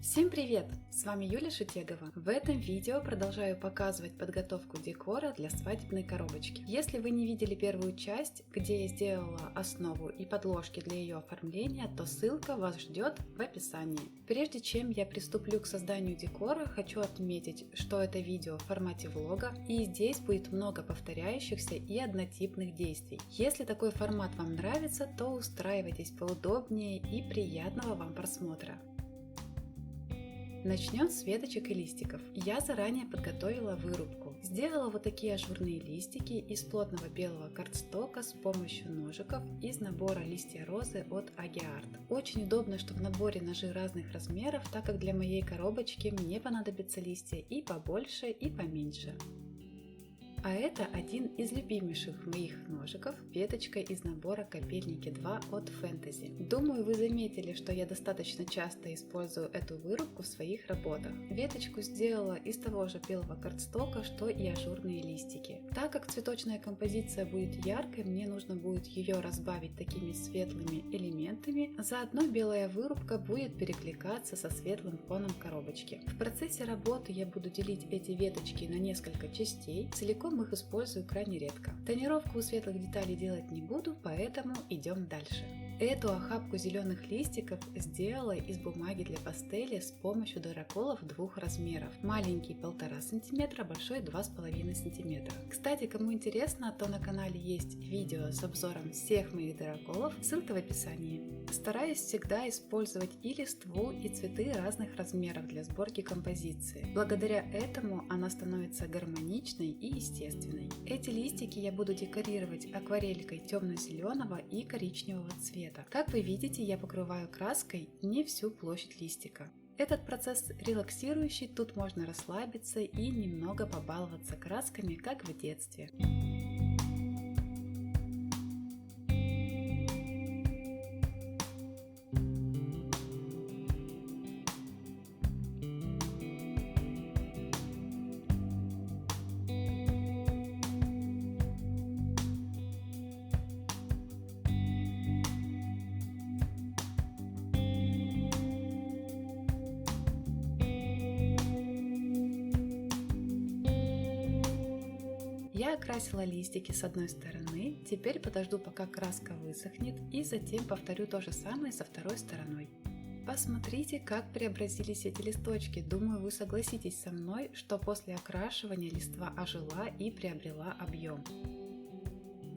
Всем привет! С вами Юлия Шутегова. В этом видео продолжаю показывать подготовку декора для свадебной коробочки. Если вы не видели первую часть, где я сделала основу и подложки для ее оформления, то ссылка вас ждет в описании. Прежде чем я приступлю к созданию декора, хочу отметить, что это видео в формате влога, и здесь будет много повторяющихся и однотипных действий. Если такой формат вам нравится, то устраивайтесь поудобнее и приятного вам просмотра. Начнем с веточек и листиков. Я заранее подготовила вырубку. Сделала вот такие ажурные листики из плотного белого картстока с помощью ножиков из набора листья розы от Ageart. Очень удобно, что в наборе ножи разных размеров, так как для моей коробочки мне понадобятся листья и побольше, и поменьше. А это один из любимейших моих ножиков, веточка из набора Капельники 2 от Fantasy. Думаю, вы заметили, что я достаточно часто использую эту вырубку в своих работах. Веточку сделала из того же белого картстока, что и ажурные листики. Так как цветочная композиция будет яркой, мне нужно будет ее разбавить такими светлыми элементами, заодно белая вырубка будет перекликаться со светлым фоном коробочки. В процессе работы я буду делить эти веточки на несколько частей, целиком их использую крайне редко. Тонировку у светлых деталей делать не буду, поэтому идем дальше. Эту охапку зеленых листиков сделала из бумаги для пастели с помощью дыроколов двух размеров. Маленький 1,5 см, большой 2,5 см. Кстати, кому интересно, то на канале есть видео с обзором всех моих дыроколов, ссылка в описании. Стараюсь всегда использовать и листву, и цветы разных размеров для сборки композиции. Благодаря этому она становится гармоничной и естественной. Эти листики я буду декорировать акварелькой темно-зеленого и коричневого цвета. Как вы видите, я покрываю краской не всю площадь листика. Этот процесс релаксирующий, тут можно расслабиться и немного побаловаться красками, как в детстве. Я окрасила листики с одной стороны, теперь подожду, пока краска высохнет, и затем повторю то же самое со второй стороной. Посмотрите, как преобразились эти листочки. Думаю, вы согласитесь со мной, что после окрашивания листва ожила и приобрела объем.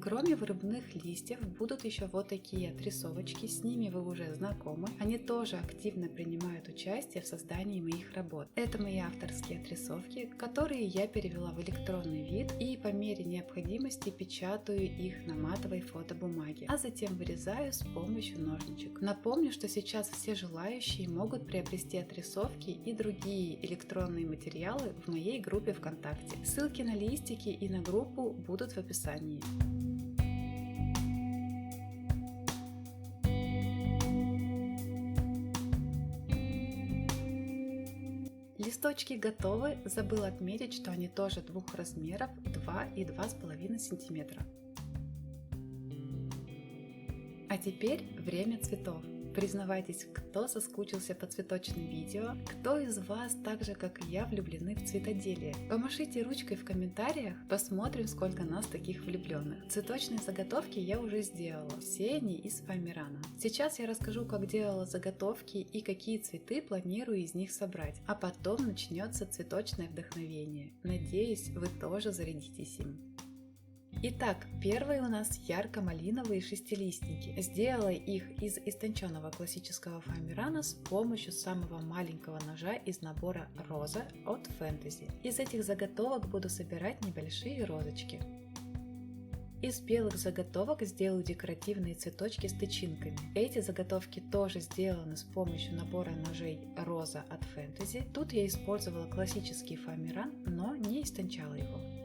Кроме вырубных листьев будут еще вот такие отрисовочки, с ними вы уже знакомы, они тоже активно принимают участие в создании моих работ. Это мои авторские отрисовки, которые я перевела в электронный вид и по мере необходимости печатаю их на матовой фотобумаге, а затем вырезаю с помощью ножничек. Напомню, что сейчас все желающие могут приобрести отрисовки и другие электронные материалы в моей группе ВКонтакте. Ссылки на листики и на группу будут в описании. Листочки готовы, забыла отметить, что они тоже двух размеров, 2 и 2,5 см. А теперь время цветов. Признавайтесь, кто соскучился по цветочным видео, кто из вас так же, как и я, влюблены в цветоделие. Помашите ручкой в комментариях, посмотрим, сколько нас таких влюбленных. Цветочные заготовки я уже сделала, все они из фоамирана. Сейчас я расскажу, как делала заготовки и какие цветы планирую из них собрать, а потом начнется цветочное вдохновение. Надеюсь, вы тоже зарядитесь им. Итак, первые у нас ярко-малиновые шестилистники. Сделала их из истонченного классического фоамирана с помощью самого маленького ножа из набора Роза от Fantasy. Из этих заготовок буду собирать небольшие розочки. Из белых заготовок сделаю декоративные цветочки с тычинками. Эти заготовки тоже сделаны с помощью набора ножей Роза от Fantasy. Тут я использовала классический фоамиран, но не истончала его.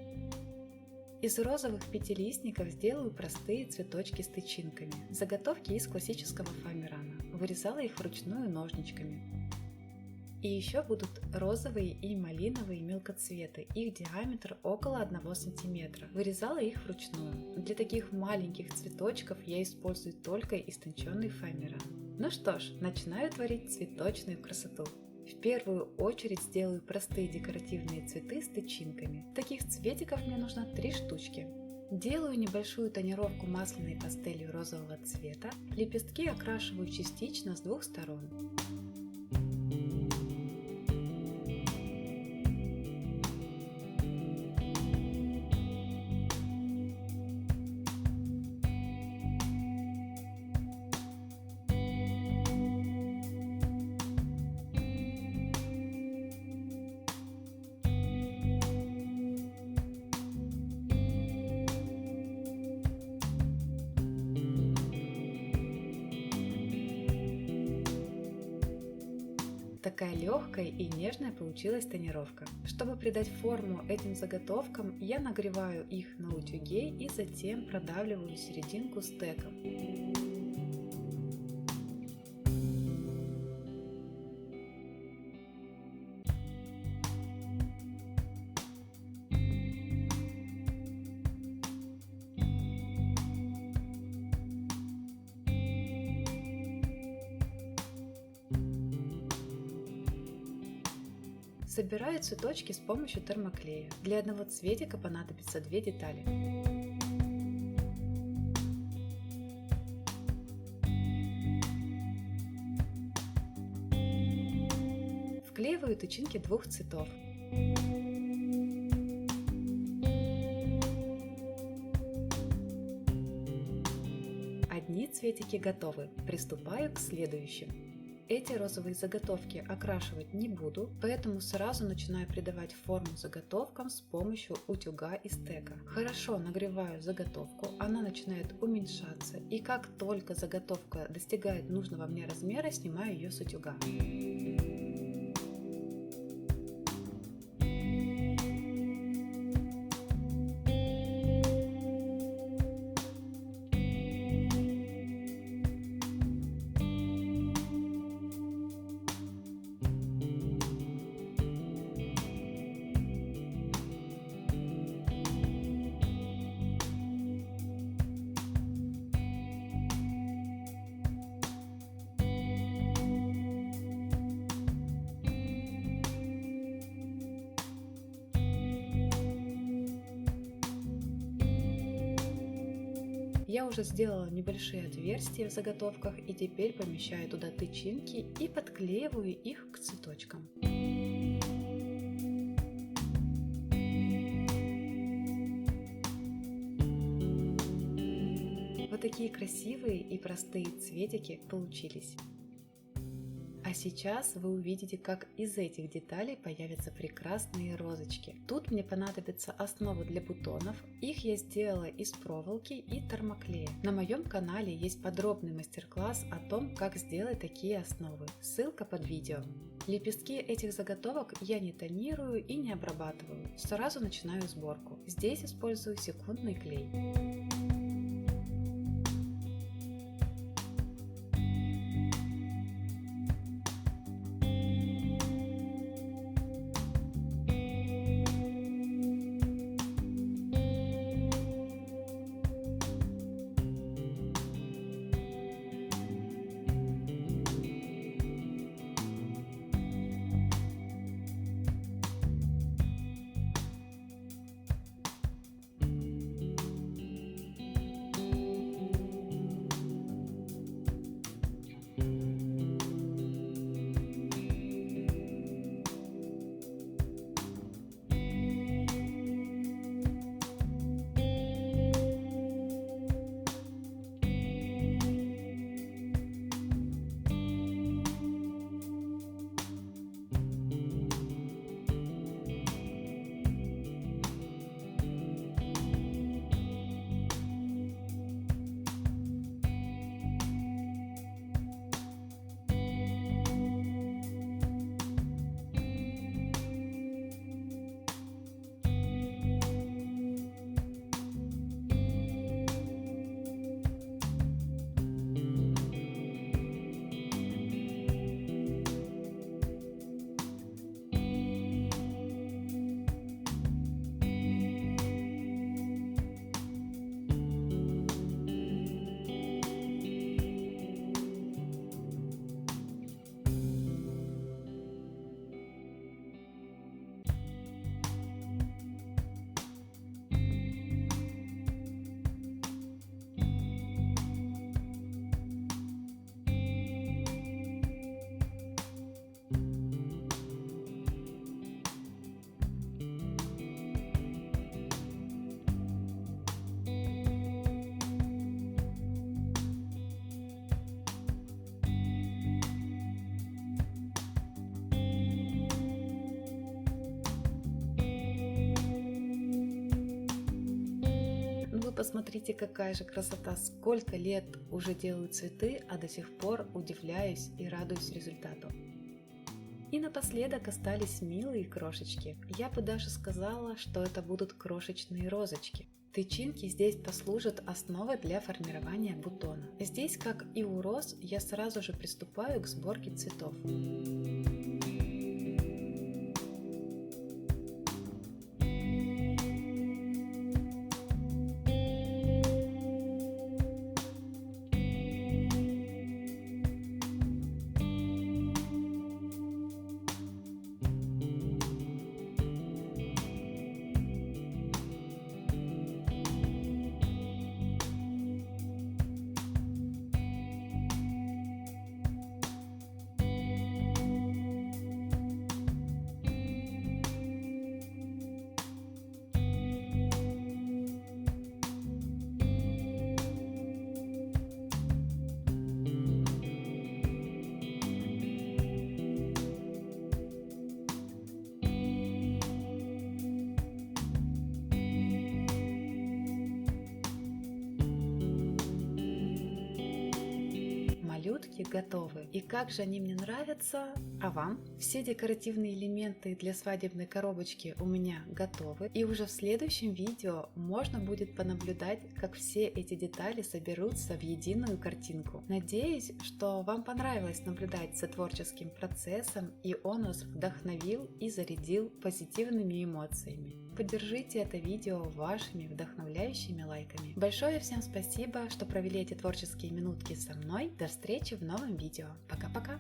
Из розовых пятилистников сделаю простые цветочки с тычинками. Заготовки из классического фоамирана. Вырезала их вручную ножничками. И еще будут розовые и малиновые мелкоцветы. Их диаметр около 1 см. Вырезала их вручную. Для таких маленьких цветочков я использую только истонченный фоамиран. Ну что ж, начинаю творить цветочную красоту. В первую очередь сделаю простые декоративные цветы с тычинками. Таких цветиков мне нужно 3 штучки. Делаю небольшую тонировку масляной пастелью розового цвета. Лепестки окрашиваю частично с двух сторон. Такая легкая и нежная получилась тонировка. Чтобы придать форму этим заготовкам, я нагреваю их на утюге и затем продавливаю серединку стеком. Собираю цветочки с помощью термоклея. Для одного цветика понадобится 2 детали. Вклеиваю тычинки 2 цветов. Одни цветики готовы. Приступаю к следующим. Эти розовые заготовки окрашивать не буду, поэтому сразу начинаю придавать форму заготовкам с помощью утюга и стека. Хорошо нагреваю заготовку, она начинает уменьшаться, и как только заготовка достигает нужного мне размера, снимаю ее с утюга. Я уже сделала небольшие отверстия в заготовках и теперь помещаю туда тычинки и подклеиваю их к цветочкам. Вот такие красивые и простые цветики получились. А сейчас вы увидите, как из этих деталей появятся прекрасные розочки. Тут мне понадобится основа для бутонов. Их я сделала из проволоки и термоклея. На моем канале есть подробный мастер-класс о том, как сделать такие основы. Ссылка под видео. Лепестки этих заготовок я не тонирую и не обрабатываю. Сразу начинаю сборку. Здесь использую секундный клей. посмотрите, какая же красота! Сколько лет уже делаю цветы, а до сих пор удивляюсь и радуюсь результату. И напоследок остались милые крошечки. Я бы даже сказала, что это будут крошечные розочки. Тычинки здесь послужат основой для формирования бутона. Здесь, как и у роз, я сразу же приступаю к сборке цветов. Малютки готовы. И как же они мне нравятся! А вам? Все декоративные элементы для свадебной коробочки у меня готовы. И уже в следующем видео можно будет понаблюдать, как все эти детали соберутся в единую картинку. Надеюсь, что вам понравилось наблюдать за творческим процессом, и он вас вдохновил и зарядил позитивными эмоциями. Поддержите это видео вашими вдохновляющими лайками. Большое всем спасибо, что провели эти творческие минутки со мной. До встречи в новом видео. Пока-пока!